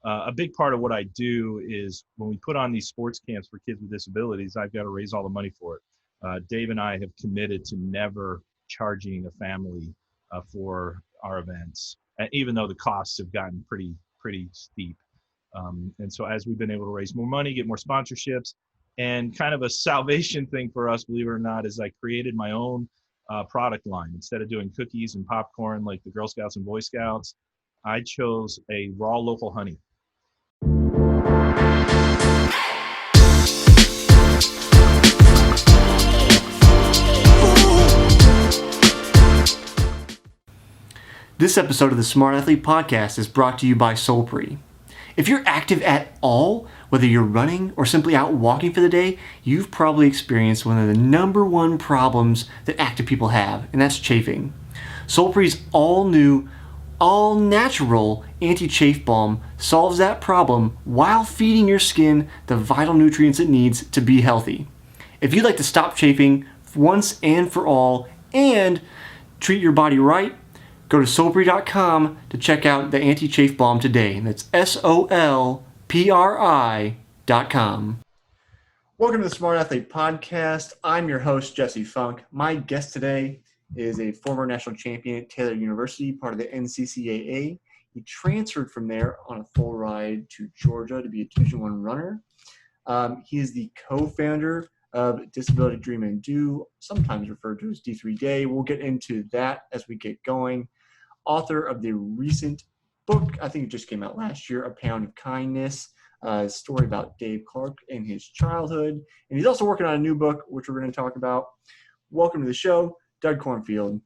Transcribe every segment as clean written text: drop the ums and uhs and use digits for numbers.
a big part of what I do is when we put on these sports camps for kids with disabilities, I've got to raise all the money for it. Dave and I have committed to never charging a family for our events, and even though the costs have gotten pretty steep. And so as we've been able to raise more money, get more sponsorships, and kind of a salvation thing for us, believe it or not, is I created my own product line. Instead of doing cookies and popcorn like the Girl Scouts and Boy Scouts, I chose a raw local honey. This episode of the Smart Athlete Podcast is brought to you by Solpre. If you're active at all, whether you're running or simply out walking for the day, you've probably experienced one of the number one problems that active people have, and that's chafing. Solpre's all-new, all-natural anti-chafe balm solves that problem while feeding your skin the vital nutrients it needs to be healthy. If you'd like to stop chafing once and for all and treat your body right, go to solpre.com to check out the anti-chafe balm today. That's SOLPRI.com. Welcome to the Smart Athlete Podcast. I'm your host, Jesse Funk. My guest today is a former national champion at Taylor University, part of the NCCAA. He transferred from there on a full ride to Georgia to be a Division I runner. He is the co-founder of Disability Dream and Do, sometimes referred to as D3 Day. We'll get into that as we get going. Author of the recent book, I think it just came out last year, A Pound of Kindness, a story about Dave Clark and his childhood. And he's also working on a new book, which we're going to talk about. Welcome to the show, Doug Cornfield.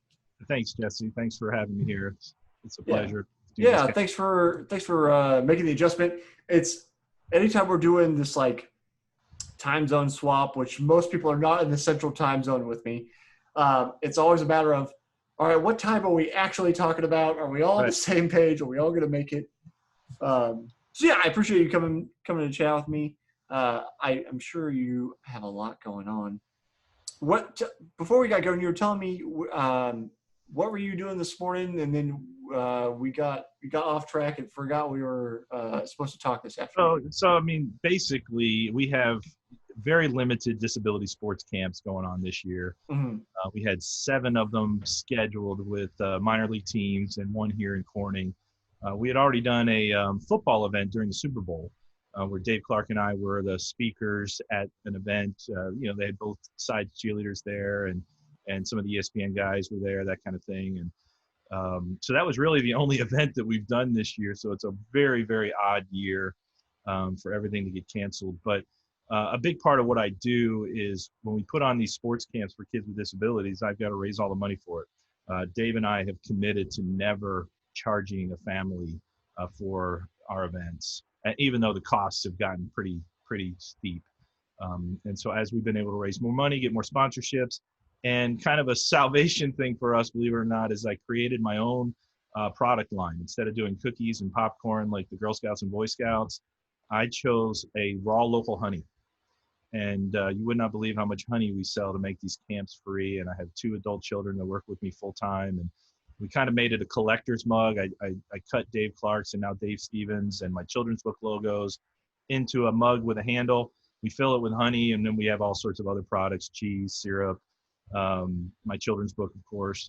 Thanks, Jesse. Thanks for having me here. It's a pleasure. Yeah, thanks for making the adjustment. It's anytime we're doing this like time zone swap, which most people are not in the central time zone with me. It's always a matter of, all right, what time are we actually talking about? Are we all on the same page? Are we all going to make it? So yeah, I appreciate you coming to chat with me. I'm sure you have a lot going on. Before we got going, you were telling me what were you doing this morning, and then we got off track and forgot we were supposed to talk this afternoon. So I mean, basically, we have very limited disability sports camps going on this year. Mm-hmm. We had 7 of them scheduled with minor league teams and one here in Corning. We had already done a football event during the Super Bowl where Dave Clark and I were the speakers at an event. They had both sides cheerleaders there, and some of the ESPN guys were there, that kind of thing. And so that was really the only event that we've done this year. So it's a very, very odd year for everything to get canceled. But a big part of what I do is when we put on these sports camps for kids with disabilities, I've got to raise all the money for it. Dave and I have committed to never charging a family for our events, even though the costs have gotten pretty steep. And so as we've been able to raise more money, get more sponsorships, and kind of a salvation thing for us, believe it or not, is I created my own product line. Instead of doing cookies and popcorn like the Girl Scouts and Boy Scouts, I chose a raw local honey. And you would not believe how much honey we sell to make these camps free. And I have 2 adult children that work with me full time. And we kind of made it a collector's mug. I cut Dave Clark's and now Dave Stevens and my children's book logos into a mug with a handle. We fill it with honey, and then we have all sorts of other products, cheese, syrup, my children's book, of course.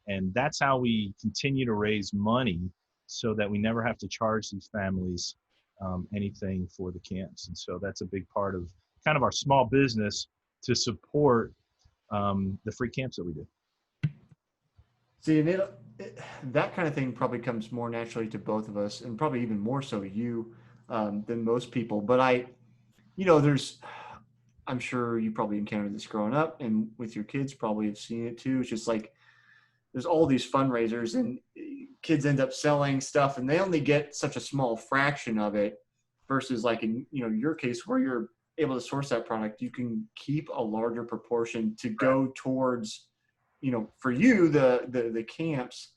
And that's how we continue to raise money so that we never have to charge these families anything for the camps. And so that's a big part of kind of our small business to support the free camps that we do. See, that kind of thing probably comes more naturally to both of us, and probably even more so you than most people. But I'm sure you probably encountered this growing up, and with your kids probably have seen it too. It's just like there's all these fundraisers, and kids end up selling stuff, and they only get such a small fraction of it. Versus like in your case where you're able to source that product, you can keep a larger proportion to go towards, for you, the camps.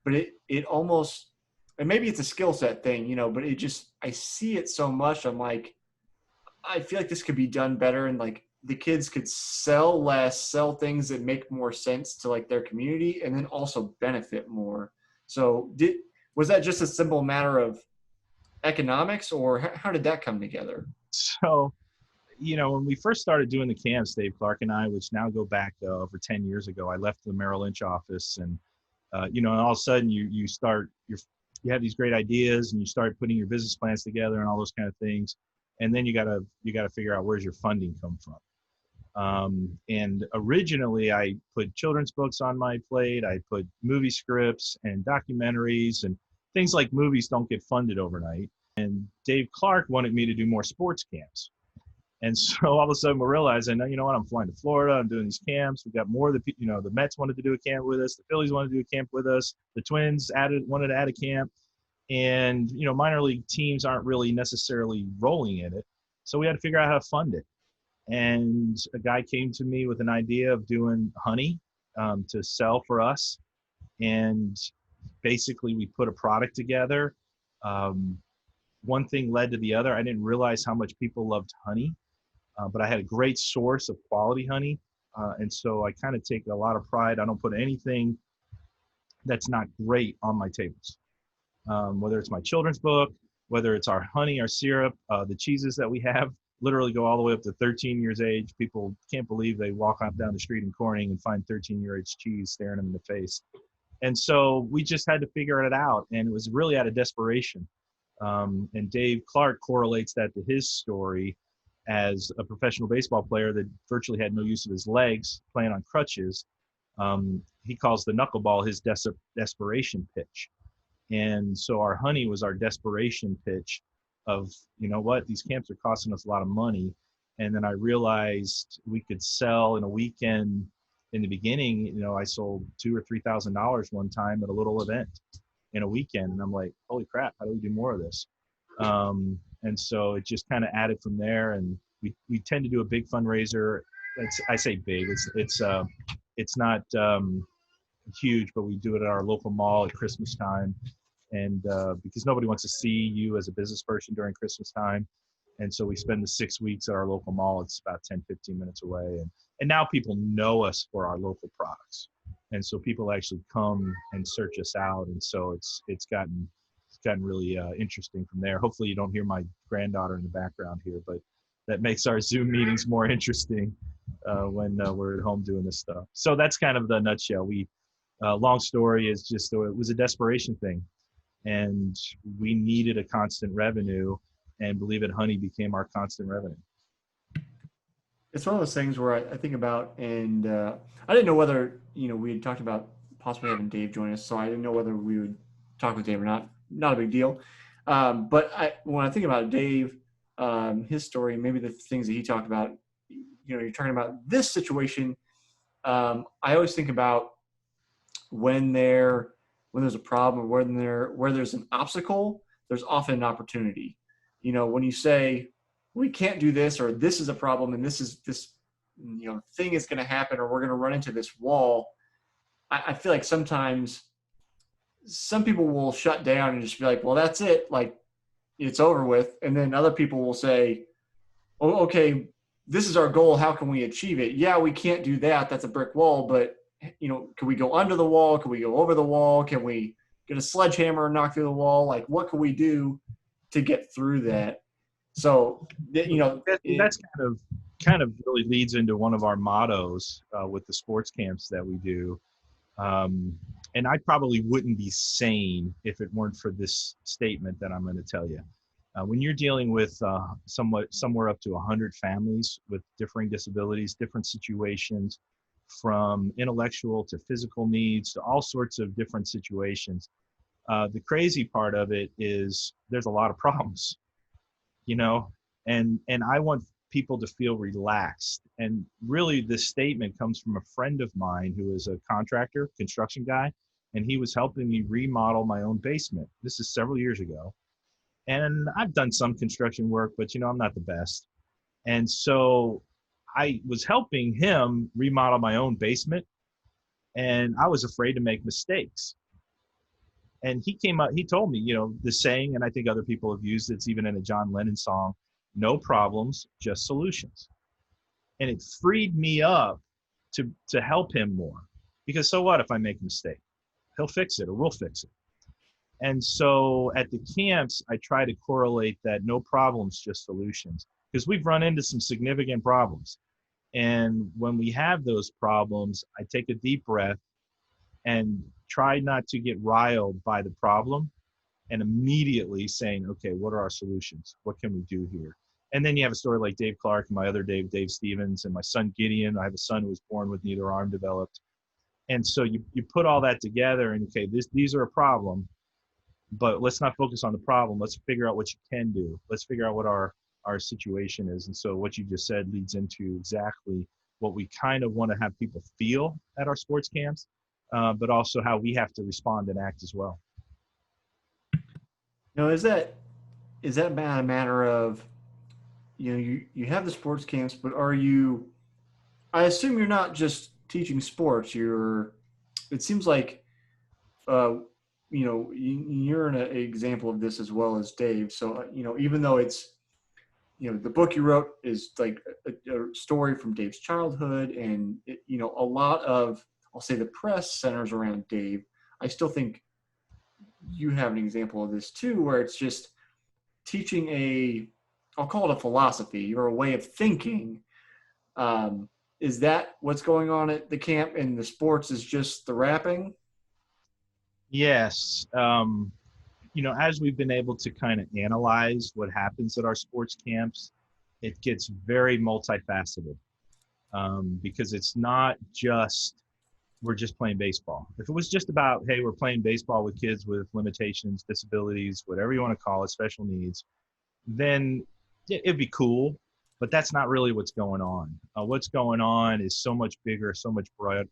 But it almost, and maybe it's a skill set thing, but I see it so much. I'm like, I feel like this could be done better. And like the kids could sell things that make more sense to like their community and then also benefit more. So was that just a simple matter of economics, or how did that come together? So, when we first started doing the camps, Dave Clark and I, which now go back over 10 years ago, I left the Merrill Lynch office, and and all of a sudden you have these great ideas, and you start putting your business plans together and all those kind of things, and then you gotta figure out where's your funding come from. And originally, I put children's books on my plate. I put movie scripts and documentaries, and things like movies don't get funded overnight. And Dave Clark wanted me to do more sports camps. And so all of a sudden we realized, you know what, I'm flying to Florida. I'm doing these camps. We got more of the Mets wanted to do a camp with us. The Phillies wanted to do a camp with us. The Twins wanted to add a camp. And, minor league teams aren't really necessarily rolling in it. So we had to figure out how to fund it. And a guy came to me with an idea of doing honey to sell for us. And basically we put a product together. One thing led to the other. I didn't realize how much people loved honey, but I had a great source of quality honey. And so I kind of take a lot of pride. I don't put anything that's not great on my tables, whether it's my children's book, whether it's our honey, our syrup, the cheeses that we have literally go all the way up to 13 years age. People can't believe they walk up down the street in Corning and find 13-year-age cheese staring them in the face. And so we just had to figure it out. And it was really out of desperation. And Dave Clark correlates that to his story as a professional baseball player that virtually had no use of his legs, playing on crutches. He calls the knuckleball his desperation pitch. And so our honey was our desperation pitch of, these camps are costing us a lot of money. And then I realized we could sell in a weekend. In the beginning, I sold $2,000 or $3,000 one time at a little event in a weekend. And I'm like, holy crap, how do we do more of this? And so it just kind of added from there. And we tend to do a big fundraiser. I say big, it's not huge, but we do it at our local mall at Christmas time. And because nobody wants to see you as a business person during Christmas time. And so we spend the 6 weeks at our local mall. It's about 10, 15 minutes away. And now people know us for our local products. And so people actually come and search us out. And so it's gotten really interesting from there. Hopefully you don't hear my granddaughter in the background here, but that makes our Zoom meetings more interesting when we're at home doing this stuff. So that's kind of the nutshell. Long story is just, it was a desperation thing. And we needed a constant revenue, and believe it, honey became our constant revenue. It's one of those things where I think about, and I didn't know whether, we had talked about possibly having Dave join us, so I didn't know whether we would talk with Dave or not. Not a big deal. But when I think about Dave, his story, maybe the things that he talked about, you're talking about this situation. I always think about when there's a problem, or where there's an obstacle, there's often an opportunity. When you say, we can't do this, or this is a problem, and this thing is going to happen, or we're going to run into this wall. I feel like sometimes some people will shut down and just be like, well, that's it. Like, it's over with. And then other people will say, oh, okay, this is our goal. How can we achieve it? Yeah, we can't do that. That's a brick wall. But, can we go under the wall? Can we go over the wall? Can we get a sledgehammer and knock through the wall? Like, what can we do to get through that? So, that's kind of really leads into one of our mottos with the sports camps that we do. And I probably wouldn't be sane if it weren't for this statement that I'm going to tell you. When you're dealing with somewhere up to 100 families with differing disabilities, different situations, from intellectual to physical needs to all sorts of different situations, the crazy part of it is there's a lot of problems, and I want people to feel relaxed. And really this statement comes from a friend of mine who is a contractor, construction guy, and he was helping me remodel my own basement. This is several years ago. And I've done some construction work, but I'm not the best. And so I was helping him remodel my own basement, and I was afraid to make mistakes. And he told me, the saying, and I think other people have used it's even in a John Lennon song, no problems, just solutions. And it freed me up to help him more, because so what if I make a mistake? He'll fix it, or we'll fix it. And so at the camps, I try to correlate that no problems, just solutions, because we've run into some significant problems. And when we have those problems, I take a deep breath and try not to get riled by the problem, and immediately saying, okay, what are our solutions? What can we do here? And then you have a story like Dave Clark and my other Dave Stevens, and my son Gideon. I have a son who was born with neither arm developed. And so you put all that together and, okay, these are a problem, but let's not focus on the problem. Let's figure out what you can do. Let's figure out what our situation is. And so what you just said leads into exactly what we kind of want to have people feel at our sports camps, but also how we have to respond and act as well. Now, is that a matter of, you have the sports camps, but I assume you're not just teaching sports. It seems like, you're an example of this as well as Dave. So, even though it's, the book you wrote is like a story from Dave's childhood, and a lot of, I'll say, the press centers around Dave. I still think you have an example of this too, where it's just teaching I'll call it a philosophy or a way of thinking. Is that what's going on at the camp, and the sports is just the wrapping? Yes. As we've been able to kind of analyze what happens at our sports camps, it gets very multifaceted, because it's not just, we're just playing baseball. If it was just about, hey, we're playing baseball with kids with limitations, disabilities, whatever you want to call it, special needs, then it'd be cool, but that's not really what's going on. What's going on is so much bigger, so much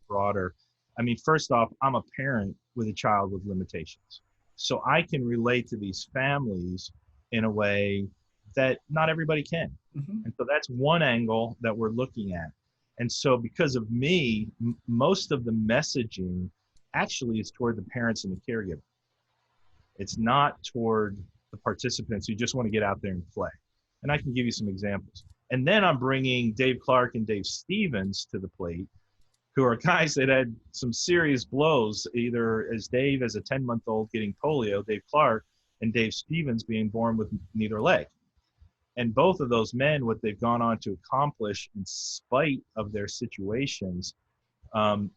broader. I mean, first off, I'm a parent with a child with limitations. So I can relate to these families in a way that not everybody can. Mm-hmm. And so that's one angle that we're looking at. And so because of me, most of the messaging actually is toward the parents and the caregiver. It's not toward the participants who just want to get out there and play. And I can give you some examples. And then I'm bringing Dave Clark and Dave Stevens to the plate, who are guys that had some serious blows, either as Dave as a 10-month-old getting polio, Dave Clark, and Dave Stevens being born with neither leg. And both of those men, what they've gone on to accomplish in spite of their situations,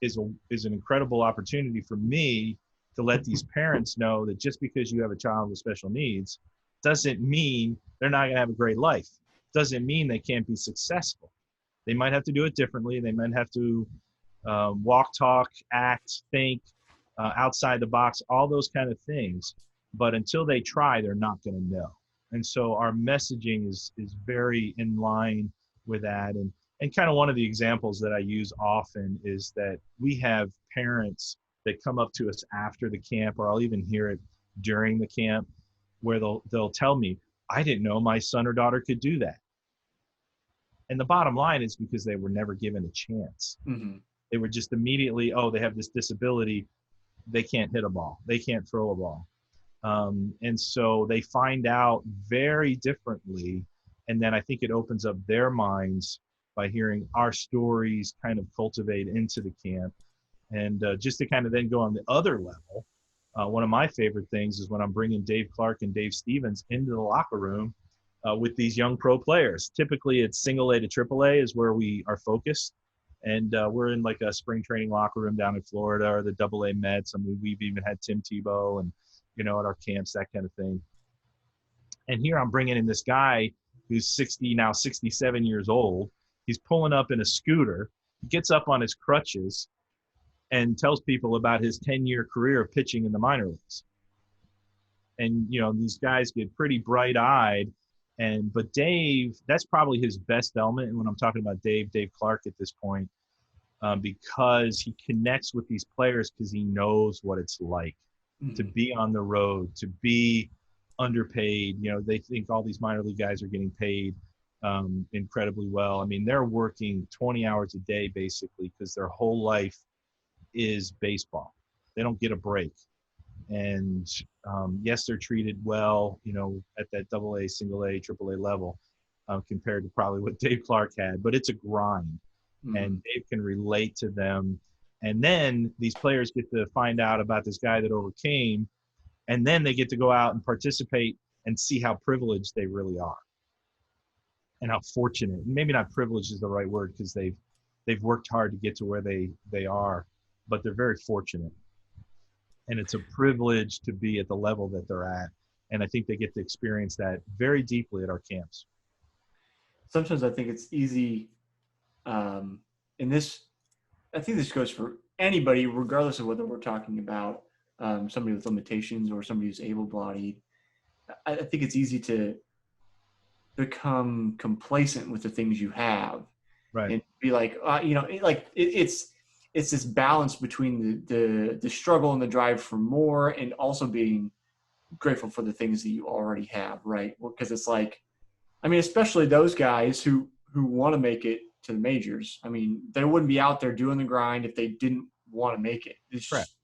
is an incredible opportunity for me to let these parents know that just because you have a child with special needs doesn't mean they're not going to have a great life. Doesn't mean they can't be successful. They might have to do it differently. They might have to walk, talk, act, think outside the box, all those kind of things. But until they try, they're not going to know. And so our messaging is very in line with that. And kind of one of the examples that I use often is that we have parents that come up to us after the camp, or I'll even hear it during the camp, where they'll tell me, I didn't know my son or daughter could do that. And the bottom line is because they were never given a chance. Mm-hmm. They were just immediately, they have this disability. They can't hit a ball. They can't throw a ball. And so they find out very differently. And then I think it opens up their minds by hearing our stories kind of cultivate into the camp. And just to kind of then go on the other level, one of my favorite things is when I'm bringing Dave Clark and Dave Stevens into the locker room with these young pro players. Typically it's single A to triple A is where we are focused. And we're in like a spring training locker room down in Florida, or the double A Mets. I mean, we've even had Tim Tebow and, at our camps, that kind of thing. And here I'm bringing in this guy who's 67 years old. He's pulling up in a scooter, gets up on his crutches, and tells people about his 10-year career of pitching in the minor leagues. And, these guys get pretty bright-eyed. But Dave, that's probably his best element. And when I'm talking about Dave Clark at this point, because he connects with these players because he knows what it's like to be on the road, to be underpaid. They think all these minor league guys are getting paid incredibly well. I mean, they're working 20 hours a day basically because their whole life is baseball. They don't get a break. And yes, they're treated well, at that double A, single A, triple A level compared to probably what Dave Clark had, but it's a grind. And Dave can relate to them. And then these players get to find out about this guy that overcame And then they get to go out and participate and see how privileged they really are and how fortunate. Maybe not privileged is the right word, because they've worked hard to get to where they are, but they're very fortunate. And it's a privilege to be at the level that they're at. And I think they get to experience that very deeply at our camps. Sometimes I think it's easy, I think this goes for anybody, regardless of whether we're talking about somebody with limitations or somebody who's able-bodied. I think it's easy to become complacent with the things you have, right? And be like, it's this balance between the struggle and the drive for more, and also being grateful for the things that you already have, right? Because it's like, I mean, especially those guys who want to make it to the majors. I mean, they wouldn't be out there doing the grind if they didn't want to make it. It's just,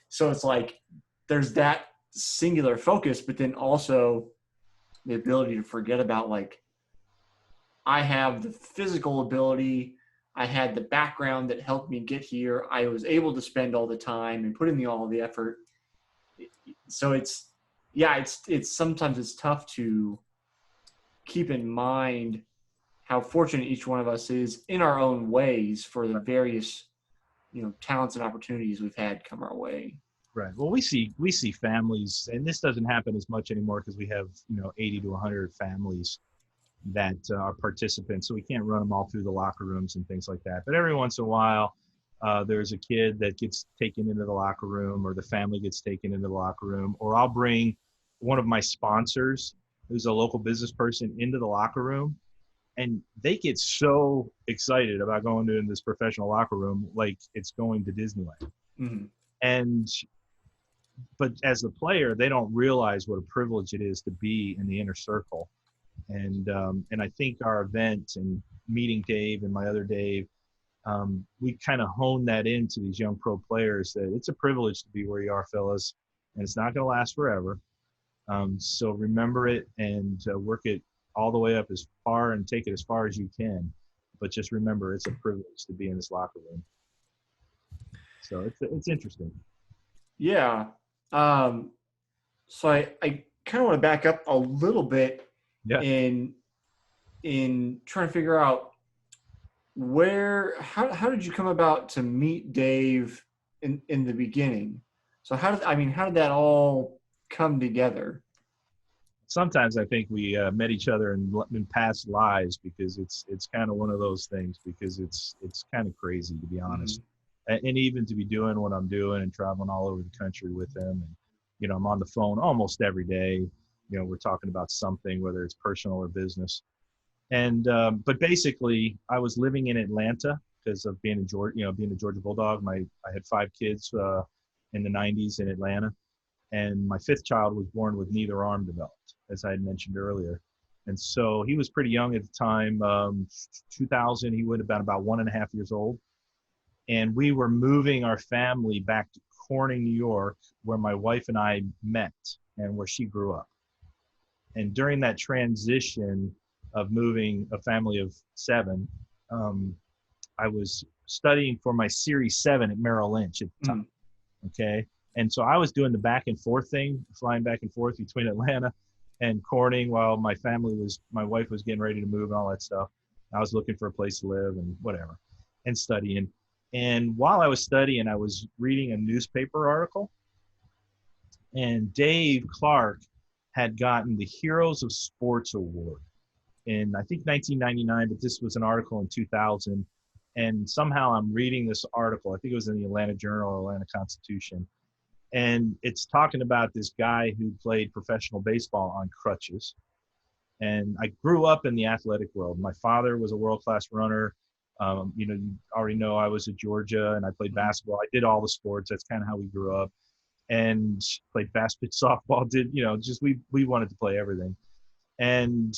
so it's like there's that singular focus, but then also the ability to forget about, like, I have the physical ability, I had the background that helped me get here, I was able to spend all the time and put in all the effort. So it's sometimes it's tough to keep in mind how fortunate each one of us is in our own ways for the various, talents and opportunities we've had come our way. Right. Well, we see families, and this doesn't happen as much anymore because we have 80 to 100 families that are participants, so we can't run them all through the locker rooms and things like that. But every once in a while, there's a kid that gets taken into the locker room, or the family gets taken into the locker room, or I'll bring one of my sponsors, who's a local business person, into the locker room, and they get so excited about going to this professional locker room like it's going to Disneyland. Mm-hmm. But as a player, they don't realize what a privilege it is to be in the inner circle. And I think our event and meeting Dave and my other Dave, we kind of honed that into these young pro players, that it's a privilege to be where you are, fellas, and it's not going to last forever. So remember it and work it all the way up as far and take it as far as you can. But just remember, it's a privilege to be in this locker room. So it's interesting. Yeah. So I kind of want to back up a little bit in trying to figure out how did you come about to meet Dave in the beginning? So how did that all come together? Sometimes I think we met each other in past lives, because it's kind of one of those things, because it's kind of crazy, to be honest. Mm-hmm. And even to be doing what I'm doing and traveling all over the country with him, and I'm on the phone almost every day. We're talking about something, whether it's personal or business. And but basically, I was living in Atlanta because of being a Georgia Bulldog. I had 5 kids in the 90s in Atlanta, and my 5th child was born with neither arm developed, as I had mentioned earlier. And so he was pretty young at the time. 2000, he would have been about 1.5 years old. And we were moving our family back to Corning, New York, where my wife and I met and where she grew up. And during that transition of moving a family of 7, I was studying for my Series 7 at Merrill Lynch at the time. Okay. And so I was doing the back and forth thing, flying back and forth between Atlanta and Corning while my wife was getting ready to move and all that stuff. I was looking for a place to live and whatever, and studying. And while I was studying, I was reading a newspaper article, and Dave Clark had gotten the Heroes of Sports Award in, I think, 1999, but this was an article in 2000. And somehow I'm reading this article, I think it was in the Atlanta Journal, Atlanta Constitution, and it's talking about this guy who played professional baseball on crutches. And I grew up in the athletic world. My father was a world-class runner. You already know I was at Georgia, and I played basketball. I did all the sports. That's kind of how we grew up. And played basketball, softball, we wanted to play everything. And,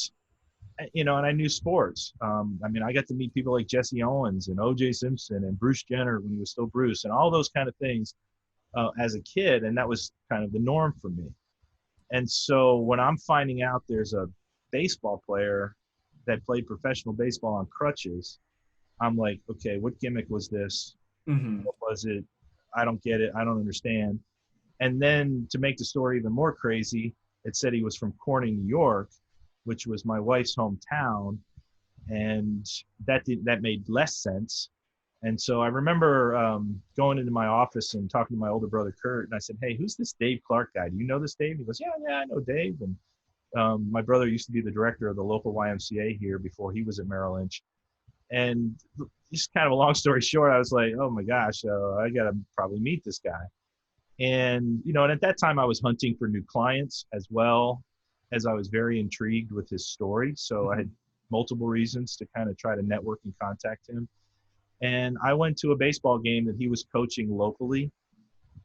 and I knew sports. I got to meet people like Jesse Owens and O.J. Simpson and Bruce Jenner when he was still Bruce, and all those kind of things as a kid. And that was kind of the norm for me. And so when I'm finding out there's a baseball player that played professional baseball on crutches, I'm like, okay, what gimmick was this? Mm-hmm. What was it? I don't get it. I don't understand. And then to make the story even more crazy, it said he was from Corning, New York, which was my wife's hometown. And that made less sense. And so I remember going into my office and talking to my older brother, Kurt, and I said, hey, who's this Dave Clark guy? Do you know this Dave? He goes, yeah, I know Dave. And my brother used to be the director of the local YMCA here before he was at Merrill Lynch. And just kind of a long story short, I was like, oh my gosh, I got to probably meet this guy. And, and at that time I was hunting for new clients as well, as I was very intrigued with his story. So I had multiple reasons to kind of try to network and contact him. And I went to a baseball game that he was coaching locally.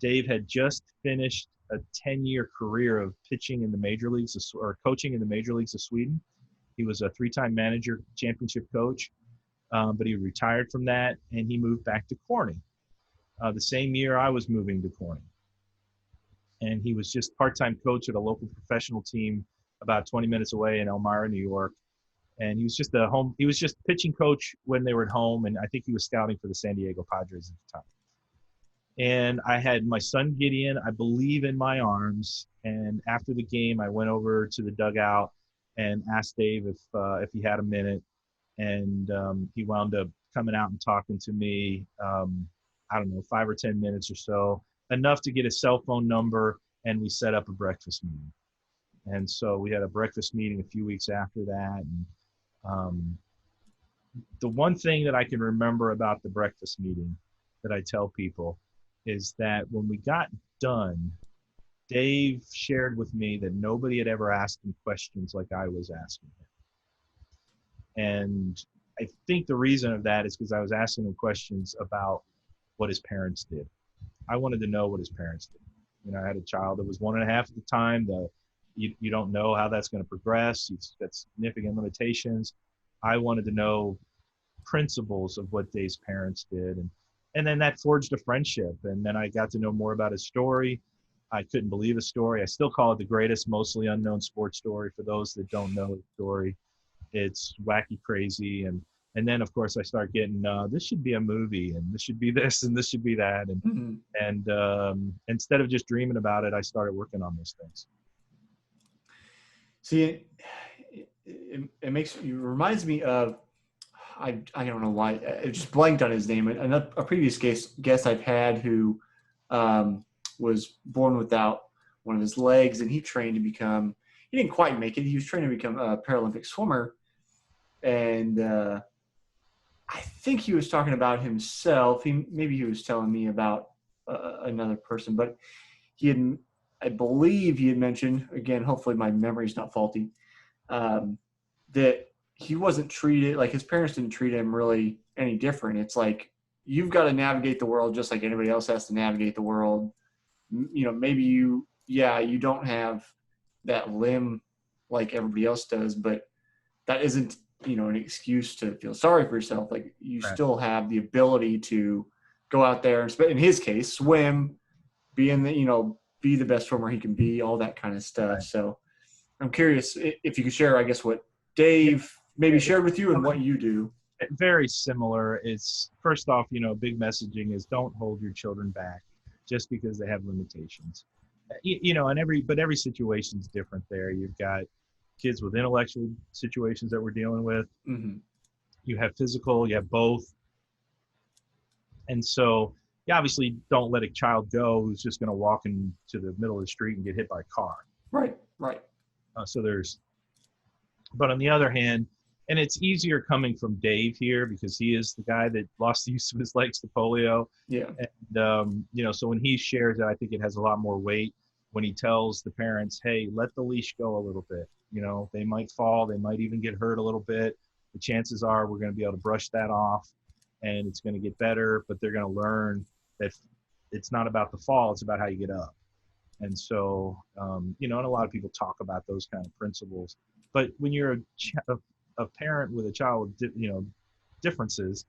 Dave had just finished a 10-year career of pitching in the major leagues or coaching in the major leagues of Sweden. He was a 3-time manager, championship coach, but he retired from that and he moved back to Corning. The same year I was moving to Corning. And he was just part-time coach at a local professional team about 20 minutes away in Elmira, New York. And he was just pitching coach when they were at home. And I think he was scouting for the San Diego Padres at the time. And I had my son Gideon, I believe, in my arms. And after the game, I went over to the dugout and asked Dave if he had a minute. And he wound up coming out and talking to me, I don't know, 5 or 10 minutes or so, enough to get his cell phone number. And we set up a breakfast meeting. And so we had a breakfast meeting a few weeks after that. And the one thing that I can remember about the breakfast meeting that I tell people is that when we got done, Dave shared with me that nobody had ever asked him questions like I was asking him. And I think the reason of that is because I was asking him questions about what his parents did. I wanted to know what his parents did. I had a child that was 1.5 at the time. You don't know how that's going to progress. It's got significant limitations. I wanted to know principles of what Dave's parents did. And then that forged a friendship. And then I got to know more about his story. I couldn't believe his story. I still call it the greatest, mostly unknown sports story for those that don't know his story. It's wacky, crazy. And then, of course, I start getting, this should be a movie, and this should be this, and this should be that. And instead of just dreaming about it, I started working on those things. See, it reminds me of, I don't know why, I just blanked on his name. A previous guest I've had who was born without one of his legs, and he trained to become, he didn't quite make it. He was trained to become a Paralympic swimmer. And I think he was talking about himself. Maybe he was telling me about another person, but I believe he had mentioned, again, hopefully my memory's not faulty, that he wasn't treated, like his parents didn't treat him really any different. It's like, you've got to navigate the world just like anybody else has to navigate the world. Maybe you don't have that limb like everybody else does, but that isn't, an excuse to feel sorry for yourself. Like, you Right. still have the ability to go out there and, in his case, swim, be the best swimmer he can be, all that kind of stuff. Right. So I'm curious if you could share, I guess, what Dave maybe shared with you and what you do. Very similar. It's, first off, big messaging is don't hold your children back just because they have limitations. And every situation is different there. You've got kids with intellectual situations that we're dealing with. Mm-hmm. You have physical, you have both. And so you obviously don't let a child go who's just going to walk into the middle of the street and get hit by a car. Right. But on the other hand, and it's easier coming from Dave here because he is the guy that lost the use of his legs to polio. Yeah. And, so when he shares it, I think it has a lot more weight when he tells the parents, hey, let the leash go a little bit. They might fall, they might even get hurt a little bit. The chances are we're going to be able to brush that off and it's going to get better, but they're going to learn that it's not about the fall, it's about how you get up. And so, and a lot of people talk about those kind of principles, but when you're a parent with a child with, differences,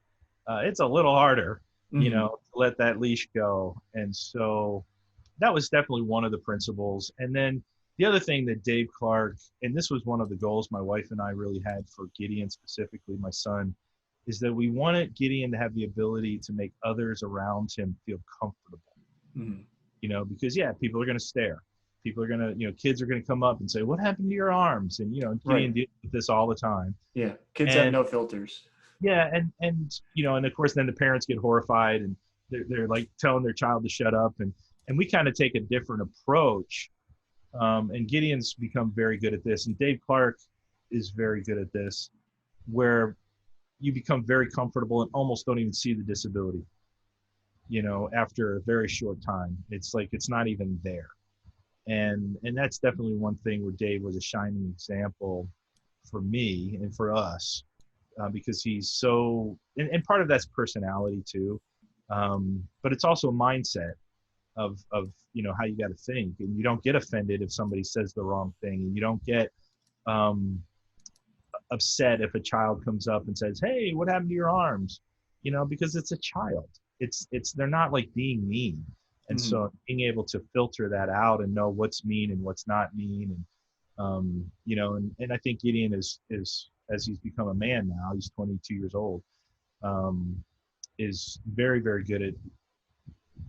it's a little harder, to let that leash go. And so that was definitely one of the principles. And then the other thing that Dave Clark, and this was one of the goals my wife and I really had for Gideon, specifically my son, is that we wanted Gideon to have the ability to make others around him feel comfortable. Mm-hmm. because people are going to stare. People are going to, kids are going to come up and say, "What happened to your arms?" And, Gideon deals with this all the time. Yeah. Kids have no filters. Yeah. And of course, then the parents get horrified and they're like telling their child to shut up. And we kind of take a different approach. And Gideon's become very good at this. And Dave Clark is very good at this, where you become very comfortable and almost don't even see the disability, after a very short time. It's like, it's not even there. And that's definitely one thing where Dave was a shining example for me and for us, because he's so, and part of that's personality too. But it's also a mindset of how you got to think, and you don't get offended if somebody says the wrong thing, and you don't get upset if a child comes up and says, "Hey, what happened to your arms?" Because it's a child. It's they're not like being mean. And so being able to filter that out and know what's mean and what's not mean. And, and I think Gideon is, as he's become a man now, he's 22 years old, is very, very good at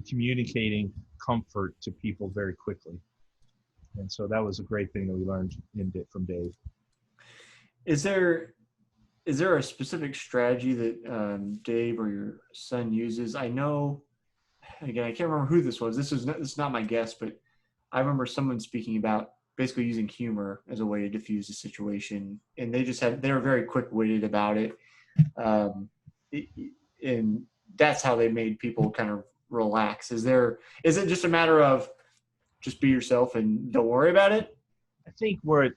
communicating comfort to people very quickly. And so that was a great thing that we learned from Dave. Is there a specific strategy that Dave or your son uses? I know, again, I can't remember who this was. This is not my guess, but I remember someone speaking about basically using humor as a way to diffuse the situation, and they were very quick-witted about it, and that's how they made people kind of relax. Is it just a matter of just be yourself and don't worry about it? I think where it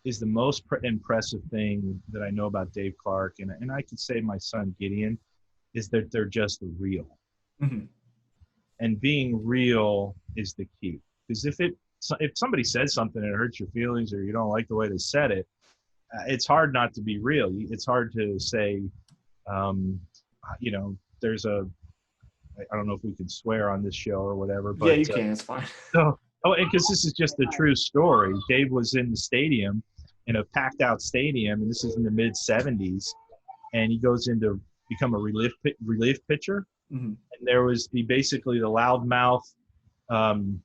is the most impressive thing that I know about Dave Clark, and I could say my son Gideon, is that they're just real. Mm-hmm. And being real is the key. Because if somebody says something and it hurts your feelings, or you don't like the way they said it, it's hard not to be real. It's hard to say, there's I don't know if we can swear on this show or whatever, but yeah, you can. It's fine. Because this is just the true story. Dave was in the stadium, in a packed out stadium, and this is in the mid 70s, and he goes in to become a relief pitcher. Mm-hmm. And there was basically the loudmouth, fan,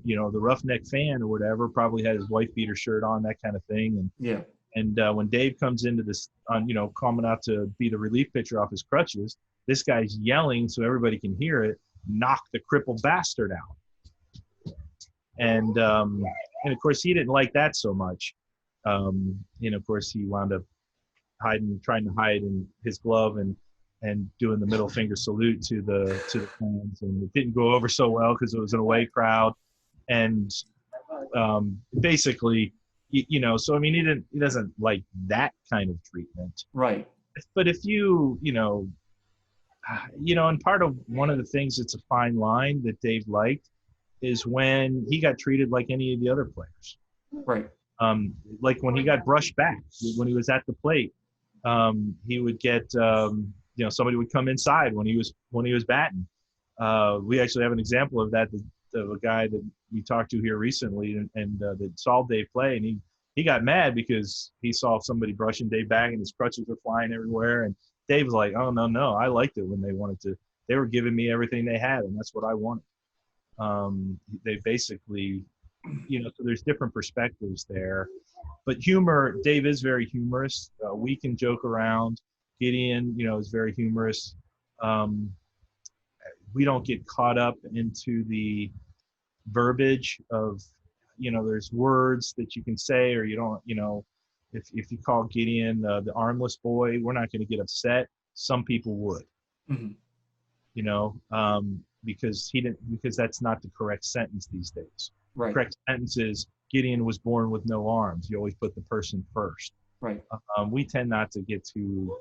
the roughneck fan or whatever, probably had his wife beater shirt on, that kind of thing. And yeah. And when Dave comes into this, coming out to be the relief pitcher off his crutches, this guy's yelling so everybody can hear it, "Knock the crippled bastard out." And of course he didn't like that so much. Of course he wound up trying to hide in his glove and doing the middle finger salute to the fans, and it didn't go over so well because it was an away crowd. And basically, so I mean, he doesn't like that kind of treatment, right? But if and part of one of the things that's a fine line that Dave liked is when he got treated like any of the other players, right? Like when he got brushed back when he was at the plate, he would get somebody would come inside when he was batting. We actually have an example of that. Of a guy that we talked to here recently and that saw Dave play, and he got mad because he saw somebody brushing Dave back and his crutches were flying everywhere. And Dave was like, "Oh, no, I liked it when they were giving me everything they had, and that's what I wanted." They basically, so there's different perspectives there. But humor, Dave is very humorous. We can joke around. Gideon, is very humorous. We don't get caught up into the verbiage of, there's words that you can say, or you don't, if you call Gideon the armless boy, we're not going to get upset. Some people would, mm-hmm. Because that's not the correct sentence these days. Right. The correct sentence is Gideon was born with no arms. You always put the person first. Right. We tend not to get to,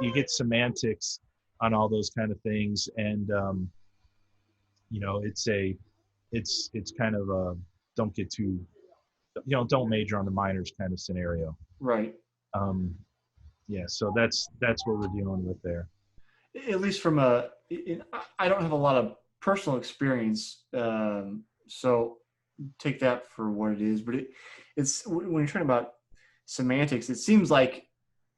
you get semantics on all those kind of things. And, it's kind of a, don't get too, don't major on the minors kind of scenario. Right. So that's what we're dealing with there. At least from I don't have a lot of personal experience. So take that for what it is, but it's when you're talking about semantics, it seems like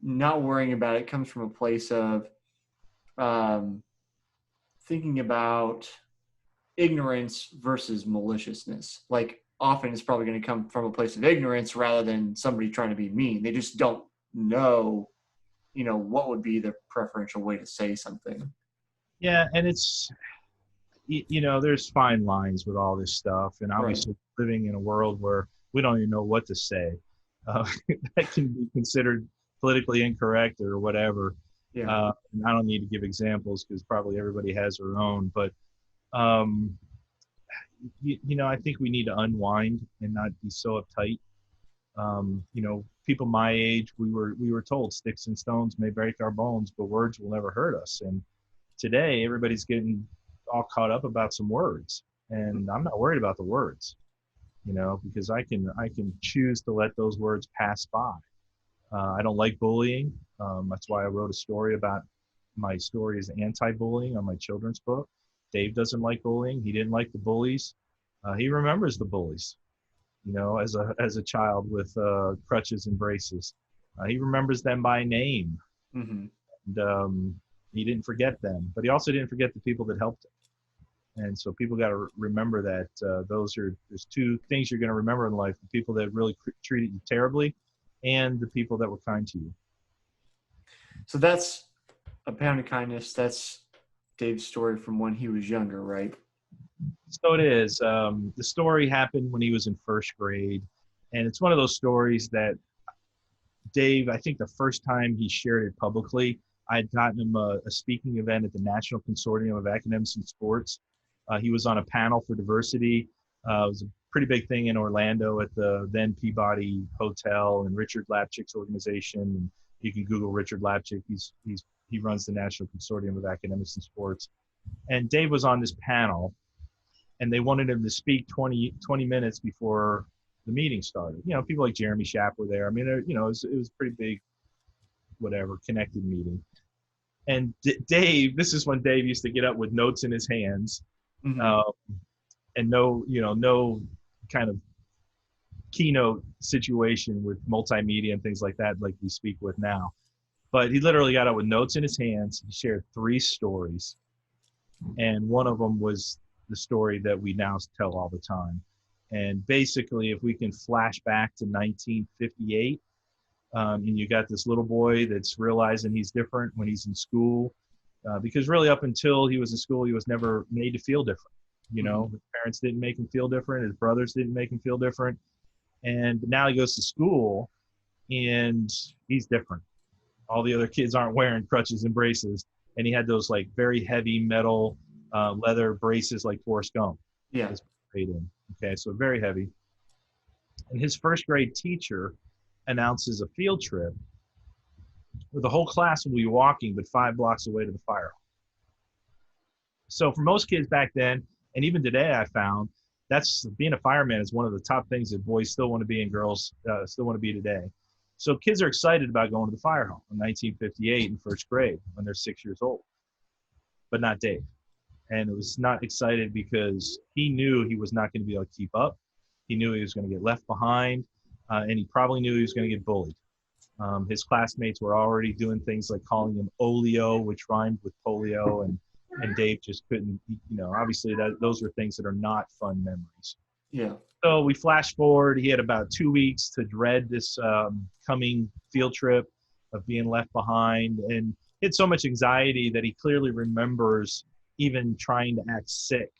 not worrying about it comes from a place of thinking about ignorance versus maliciousness. Like often it's probably going to come from a place of ignorance rather than somebody trying to be mean. They just don't know, what would be the preferential way to say something. Yeah, and it's, there's fine lines with all this stuff, and obviously living in a world where we don't even know what to say, that can be considered politically incorrect or whatever. Yeah. And I don't need to give examples because probably everybody has their own, but um, I think we need to unwind and not be so uptight. People my age, we were told sticks and stones may break our bones, but words will never hurt us. And today, everybody's getting all caught up about some words, and I'm not worried about the words, because I can choose to let those words pass by. I don't like bullying. That's why I wrote a story about my story is anti-bullying on my children's book. Dave doesn't like bullying. He didn't like the bullies. He remembers the bullies, as a child with crutches and braces. He remembers them by name. Mm-hmm. And he didn't forget them, but he also didn't forget the people that helped him. And so people got to remember that there's two things you're going to remember in life: the people that really treated you terribly, and the people that were kind to you. So that's A Pound of Kindness. That's Dave's story from when he was younger, right? So it is. The story happened when he was in first grade, and it's one of those stories that Dave, I think the first time he shared it publicly, I had gotten him a speaking event at the National Consortium of Academics and Sports. He was on a panel for diversity. It was a pretty big thing in Orlando at the then Peabody Hotel and Richard Lapchick's organization. And you can Google Richard Lapchick. He runs the National Consortium of Academics and Sports. And Dave was on this panel, and they wanted him to speak 20 minutes before the meeting started. People like Jeremy Schaap were there. I mean, it was a pretty big, connected meeting. And Dave, this is when Dave used to get up with notes in his hands, mm-hmm. And no kind of keynote situation with multimedia and things like that, like we speak with now. But he literally got up with notes in his hands. He shared 3 stories. And one of them was the story that we now tell all the time. And basically, if we can flash back to 1958, and you got this little boy that's realizing he's different when he's in school, because really up until he was in school, he was never made to feel different. His parents didn't make him feel different. His brothers didn't make him feel different. And now he goes to school and he's different. All the other kids aren't wearing crutches and braces. And he had those like very heavy metal leather braces like Forrest Gump. Yeah. Okay, so very heavy. And his first grade teacher announces a field trip where the whole class will be walking but 5 blocks away to the fire hall. So for most kids back then, and even today, I found that's being a fireman is one of the top things that boys still want to be and girls still want to be today. So kids are excited about going to the fire hall in 1958 in first grade when they're 6 years old, but not Dave. And it was not excited because he knew he was not going to be able to keep up. He knew he was going to get left behind, and he probably knew he was going to get bullied. His classmates were already doing things like calling him Olio, which rhymed with polio, and Dave just couldn't, obviously those were things that are not fun memories. Yeah. So we flash forward. He had about 2 weeks to dread this coming field trip of being left behind, and he had so much anxiety that he clearly remembers even trying to act sick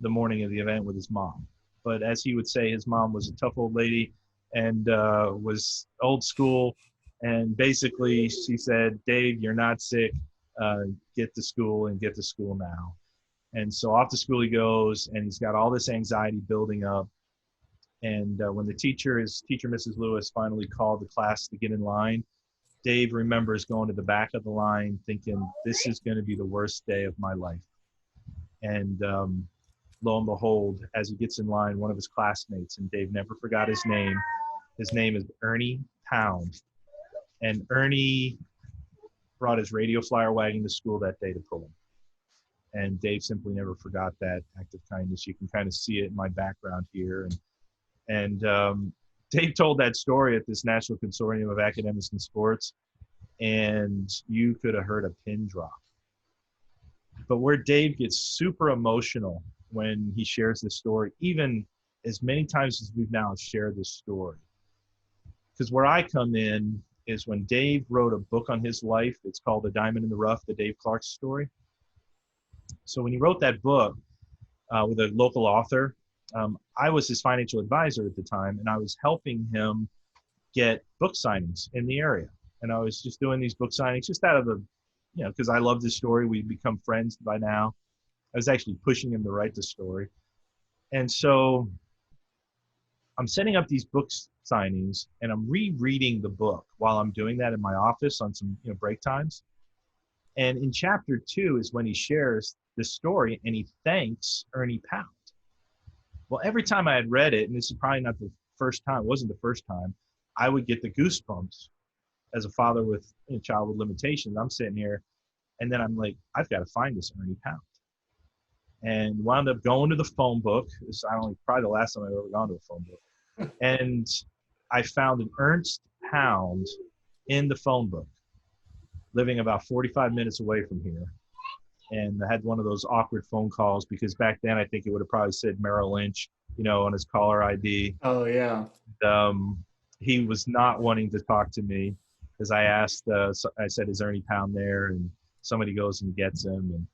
the morning of the event with his mom. But as he would say, his mom was a tough old lady and was old school. And basically she said, Dave, you're not sick. Get to school and get to school now. And so off to school he goes, and he's got all this anxiety building up. And when the teacher, Mrs. Lewis, finally called the class to get in line, Dave remembers going to the back of the line thinking, this is going to be the worst day of my life. And lo and behold, as he gets in line, one of his classmates, and Dave never forgot his name is Ernie Pound. And Ernie brought his radio flyer wagon to school that day to pull him. And Dave simply never forgot that act of kindness. You can kind of see it in my background here. And Dave told that story at this National Consortium of Academics and Sports, and you could have heard a pin drop. But where Dave gets super emotional when he shares this story, even as many times as we've now shared this story. Because where I come in is when Dave wrote a book on his life. It's called The Diamond in the Rough, the Dave Clark story. So when he wrote that book with a local author, I was his financial advisor at the time, and I was helping him get book signings in the area. And I was just doing these book signings just out of the, because I love this story. We've become friends by now. I was actually pushing him to write the story. And so I'm setting up these book signings, and I'm rereading the book while I'm doing that in my office on some break times. And in chapter 2 is when he shares this story, and he thanks Ernie Pound. Well, every time I had read it, and this is probably not the first time, it wasn't the first time, I would get the goosebumps as a father with a child with limitations. I'm sitting here, and then I'm like, I've got to find this Ernie Pound. And wound up going to the phone book. It's probably the last time I've ever gone to a phone book. And I found an Ernst Pound in the phone book, living about 45 minutes away from here. And I had one of those awkward phone calls, because back then I think it would have probably said Merrill Lynch, on his caller ID. Oh, yeah. He was not wanting to talk to me, because I asked, I said, is Ernie Pound there? And somebody goes and gets him.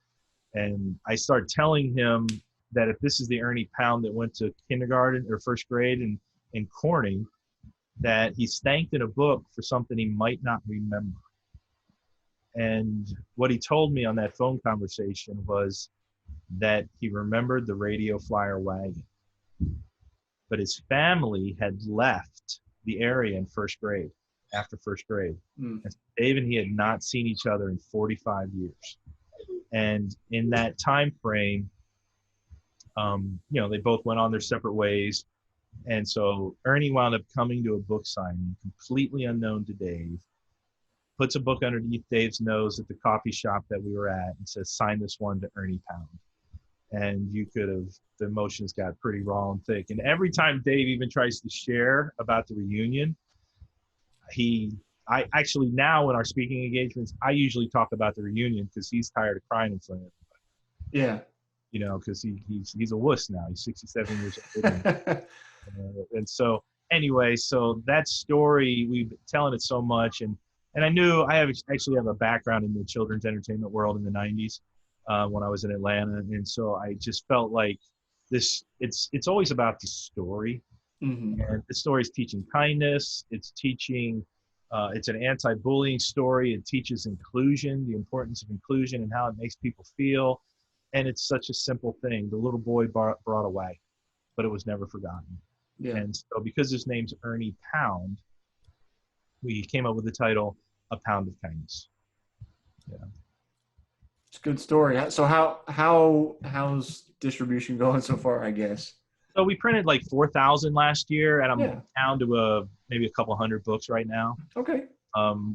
And I start telling him that if this is the Ernie Pound that went to kindergarten or first grade in Corning, that he's thanked in a book for something he might not remember. And what he told me on that phone conversation was that he remembered the radio flyer wagon, but his family had left the area in first grade, after first grade. And Dave and he had not seen each other in 45 years. And in that time frame, they both went on their separate ways. And so Ernie wound up coming to a book signing, completely unknown to Dave, puts a book underneath Dave's nose at the coffee shop that we were at, and says, sign this one to Ernie Pound. And the emotions got pretty raw and thick. And every time Dave even tries to share about the reunion, I actually, now in our speaking engagements, I usually talk about the reunion, because he's tired of crying in front of everybody. Yeah. Because he's a wuss now. He's 67 years old. And so anyway, so that story, we've been telling it so much. And I knew I actually have a background in the children's entertainment world in the 90s when I was in Atlanta. And so I just felt like it's always about the story. Mm-hmm. And the story is teaching kindness. It's teaching, it's an anti-bullying story. It teaches inclusion, the importance of inclusion and how it makes people feel. And it's such a simple thing. The little boy brought a wagon, but it was never forgotten. Yeah. And so because his name's Ernie Pound, we came up with the title, A Pound of Kindness. Yeah. It's a good story. So how's distribution going so far, I guess? So we printed like 4,000 last year, and I'm down to maybe a couple hundred books right now. Okay.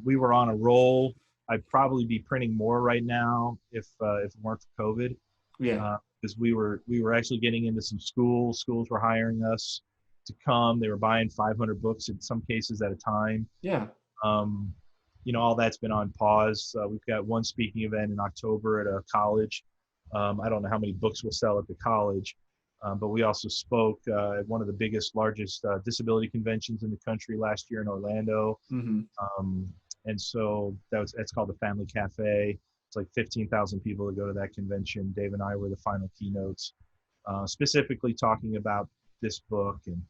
We were on a roll. I'd probably be printing more right now if it weren't for COVID. Yeah. Because we were actually getting into some schools. Schools were hiring us to come. They were buying 500 books in some cases at a time. Yeah. All that's been on pause. We've got one speaking event in October at a college. I don't know how many books we'll sell at the college, but we also spoke at one of the largest disability conventions in the country last year in Orlando. Mm-hmm. And so that's called the Family Cafe. It's like 15,000 people that go to that convention. Dave and I were the final keynotes, specifically talking about this book. And,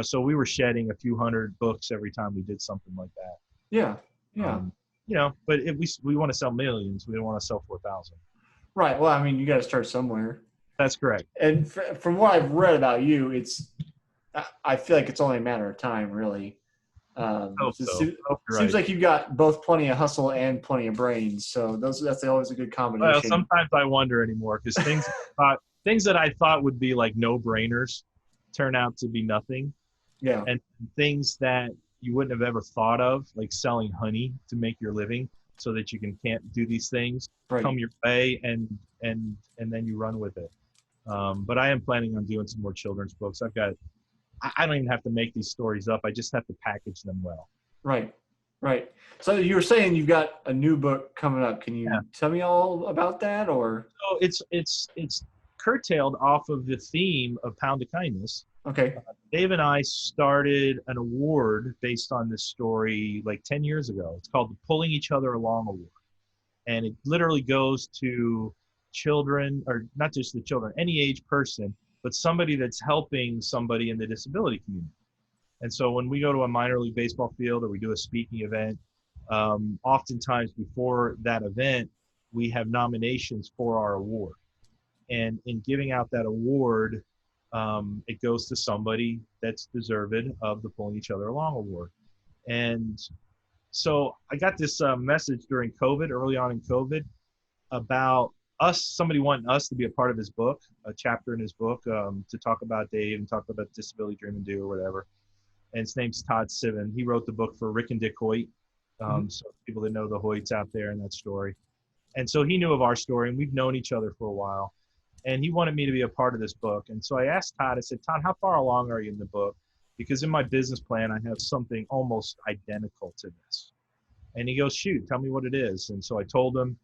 so we were shedding a few hundred books every time we did something like that. Yeah. Yeah. But we want to sell millions. We don't want to sell 4,000. Right. Well, I mean, you got to start somewhere. That's correct. And from what I've read about you, I feel like it's only a matter of time, really. Seems like you've got both plenty of hustle and plenty of brains. So that's always a good combination. Well, sometimes I wonder anymore, because things that I thought would be like no-brainers turn out to be nothing. Yeah. And things that you wouldn't have ever thought of, like selling honey to make your living so that you can't do these things, come your way, and then you run with it. But I am planning on doing some more children's books. I don't even have to make these stories up. I just have to package them well. Right. Right. So you were saying you've got a new book coming up. Can Yeah. you tell me all about that, or? So it's curtailed off of the theme of Pound of Kindness. Okay. Dave and I started an award based on this story like 10 years ago. It's called the Pulling Each Other Along Award. And it literally goes to children, or not just the children, any age person, but somebody that's helping somebody in the disability community. And so when we go to a minor league baseball field or we do a speaking event, oftentimes before that event, we have nominations for our award. And in giving out that award, it goes to somebody that's deserved of the Pulling Each Other Along award. And so I got this message during COVID, early on in COVID, about somebody wanting us to be a part of his book, a chapter in his book, to talk about Dave and talk about Disability Dream and Do or whatever. And his name's Todd Sivan. He wrote the book for Rick and Dick Hoyt. So people that know the Hoyts out there in that story. And so he knew of our story, and we've known each other for a while. And he wanted me to be a part of this book. And so I asked Todd, I said, Todd, how far along are you in the book? Because in my business plan, I have something almost identical to this. And he goes, shoot, tell me what it is. And so I told him,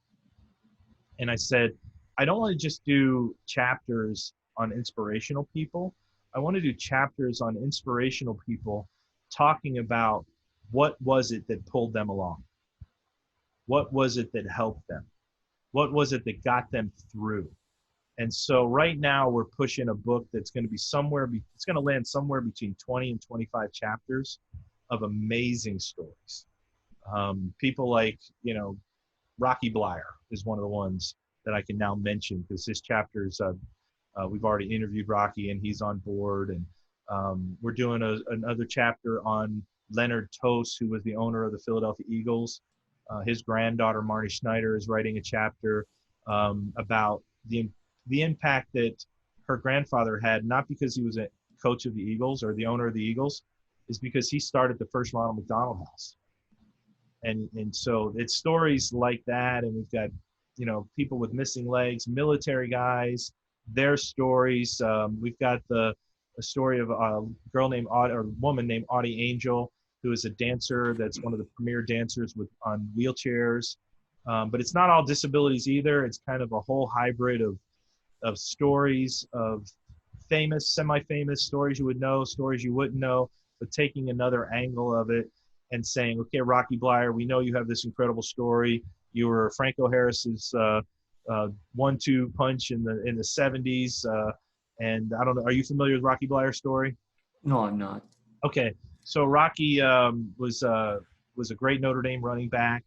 and I said, I don't want to just do chapters on inspirational people. I want to do chapters on inspirational people talking about what was it that pulled them along? What was it that helped them? What was it that got them through? And so right now we're pushing a book that's going to be it's going to land somewhere between 20 and 25 chapters of amazing stories. People like, Rocky Blyer is one of the ones that I can now mention because his chapters, we've already interviewed Rocky and he's on board. And we're doing another chapter on Leonard Tost, who was the owner of the Philadelphia Eagles. His granddaughter, Marty Schneider, is writing a chapter about the impact that her grandfather had, not because he was a coach of the Eagles or the owner of the Eagles, is because he started the first Ronald McDonald House. And so it's stories like that. And we've got, people with missing legs, military guys, their stories. We've got a story of a girl named woman named Audie Angel, who is a dancer that's one of the premier dancers on wheelchairs. But it's not all disabilities either. It's kind of a whole hybrid of stories of famous, semi-famous stories you would know, stories you wouldn't know, but taking another angle of it and saying, okay, Rocky Blyer, we know you have this incredible story. You were Franco Harris's 1-2 punch in the 70s. And I don't know, are you familiar with Rocky Blyer's story? No, I'm not. Okay. So Rocky was a great Notre Dame running back.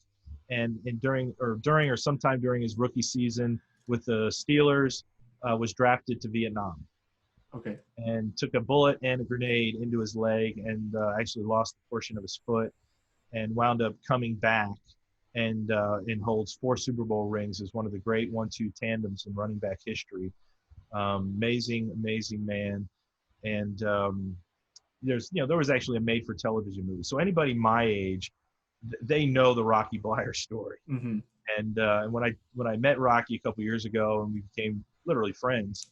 And during or sometime during his rookie season with the Steelers, was drafted to Vietnam. Okay. And took a bullet and a grenade into his leg and actually lost a portion of his foot and wound up coming back and holds 4 Super Bowl rings as one of the great 1-2 tandems in running back history. Amazing man. And there was actually a made for television movie. So anybody my age, they know the Rocky Blyer story. Mm-hmm. And when I met Rocky a couple years ago and we became literally friends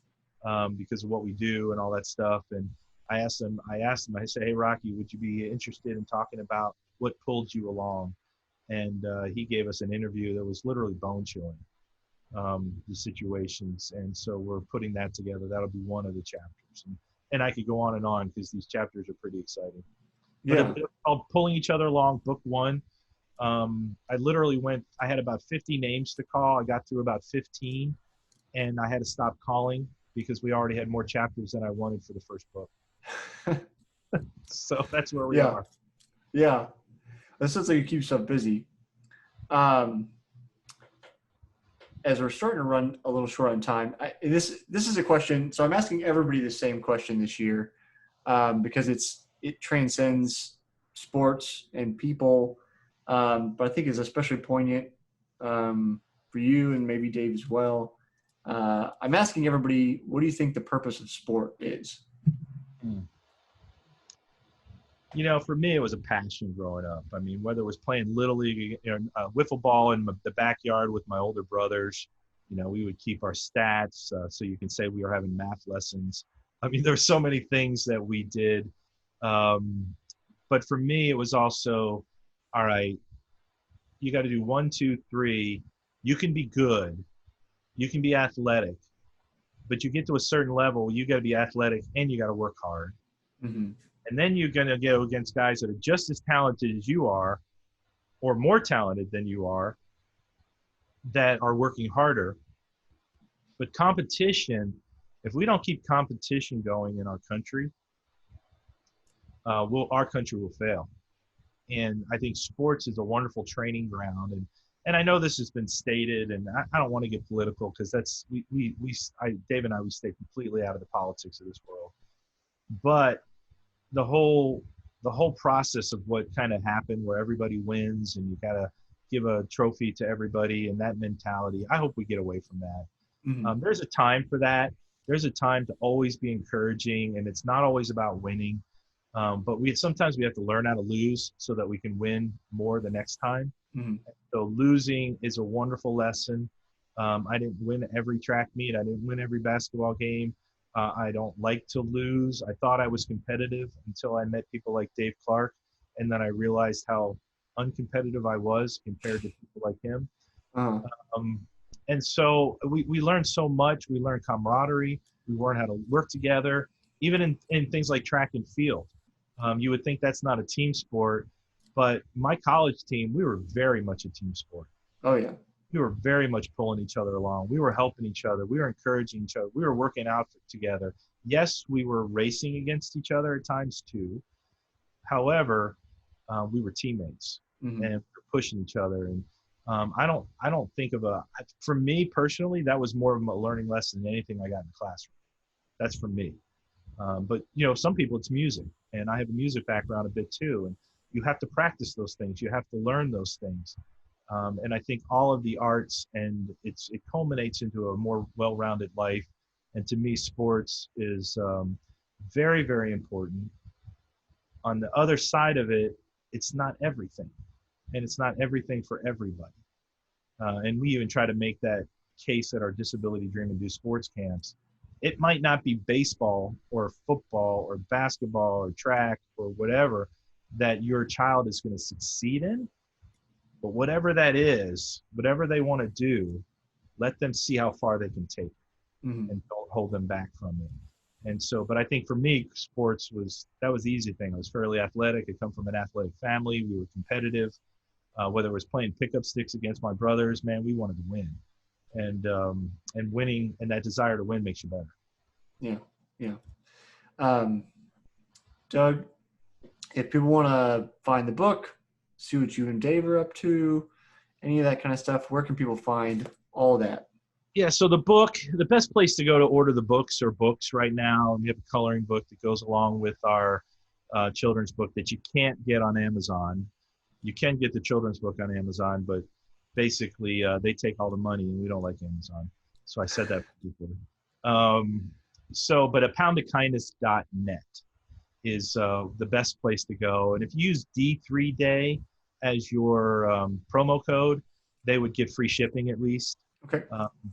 because of what we do and all that stuff. And I asked him, I said, hey, Rocky, would you be interested in talking about what pulled you along? And he gave us an interview that was literally bone chilling, the situations. And so we're putting that together. That'll be one of the chapters. And I could go on and on because these chapters are pretty exciting. Yeah. But it's called Pulling Each Other Along, book 1. I had about 50 names to call. I got through about 15 and I had to stop calling because we already had more chapters than I wanted for the first book. So that's where we are. Yeah. That sounds like you keep yourself busy. As we're starting to run a little short on time, this is a question. So I'm asking everybody the same question this year because it transcends sports and people. But I think it's especially poignant for you and maybe Dave as well. I'm asking everybody, what do you think the purpose of sport is? For me, it was a passion growing up. I mean, whether it was playing Little League, wiffle ball in the backyard with my older brothers, we would keep our stats so you can say we were having math lessons. I mean, there's so many things that we did. But for me, it was also all right, you got to do 1, 2, 3. You can be good. You can be athletic. But you get to a certain level, you got to be athletic and you got to work hard. Mm-hmm. And then you're going to go against guys that are just as talented as you are or more talented than you are that are working harder. But competition, if we don't keep competition going in our country, our country will fail. And I think sports is a wonderful training ground. And I know this has been stated, and I don't want to get political because that's Dave and I, we stay completely out of the politics of this world. But the whole process of what kind of happened, where everybody wins and you gotta give a trophy to everybody, and that mentality, I hope we get away from that. Mm-hmm. There's a time for that. There's a time to always be encouraging, and it's not always about winning. But sometimes we have to learn how to lose so that we can win more the next time. Mm-hmm. So losing is a wonderful lesson. I didn't win every track meet. I didn't win every basketball game. I don't like to lose. I thought I was competitive until I met people like Dave Clark, and then I realized how uncompetitive I was compared to people like him. Uh-huh. And so we learned so much. We learned camaraderie. We learned how to work together, even in things like track and field. You would think that's not a team sport, but my college team, we were very much a team sport. Oh, yeah. We were very much pulling each other along. We were helping each other. We were encouraging each other. We were working out together. Yes, we were racing against each other at times too. However, we were teammates, Mm-hmm. and we were pushing each other. And I don't think for me personally, that was more of a learning lesson than anything I got in the classroom. That's for me. But some people, it's music, and I have a music background a bit too. And you have to practice those things. You have to learn those things. And I think all of the arts, and it culminates into a more well-rounded life. And to me, sports is very, very important. On the other side of it, it's not everything, and it's not everything for everybody. And we even try to make that case at our Disability Dream and Do sports camps. It might not be baseball or football or basketball or track or whatever that your child is going to succeed in. But whatever that is, whatever they want to do, let them see how far they can take it, Mm-hmm. and don't hold them back from it. And so, but I think for me, sports was the easy thing. I was fairly athletic. I come from an athletic family. We were competitive. Whether it was playing pickup sticks against my brothers, man, we wanted to win. And winning, and that desire to win makes you better. Yeah, yeah. Doug, if people want to find the book, see what you and Dave are up to, any of that kind of stuff, where can people find all that? Yeah, so the best place to go to order the books are books right now. We have a coloring book that goes along with our children's book that you can't get on Amazon. You can get the children's book on Amazon, but basically they take all the money, and we don't like Amazon. So I said that before. But a poundofkindness.net is the best place to go. And if you use D3 Day as your promo code, they would get free shipping at least. Okay.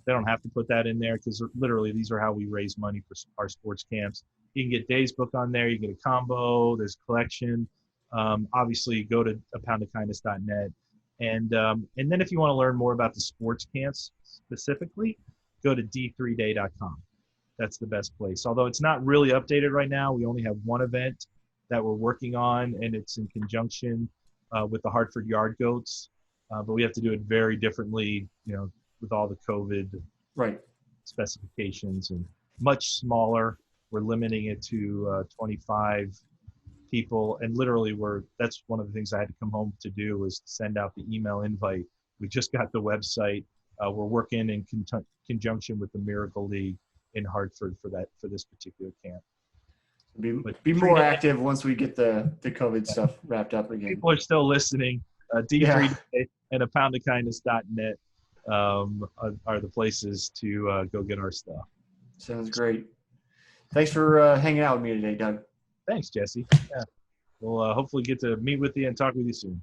They don't have to put that in there because literally these are how we raise money for our sports camps. You can get Dave's book on there. You get a combo. There's a collection. Obviously, go to poundofkindness.net. And then if you want to learn more about the sports camps specifically, go to d3day.com. That's the best place. Although it's not really updated right now. We only have one event that we're working on, and it's in conjunction with the Hartford Yard Goats. But we have to do it very differently, with all the COVID specifications, and much smaller. We're limiting it to 25 people, and literally that's one of the things I had to come home to do, was to send out the email invite. We just got the website. We're working in conjunction with the Miracle League in Hartford for this particular camp. Be more active once we get the COVID stuff wrapped up again. People are still listening. D3 Day and a poundofkindness.net are the places to go get our stuff. Sounds great. Thanks for hanging out with me today, Doug. Thanks, Jesse. Yeah. We'll hopefully get to meet with you and talk with you soon.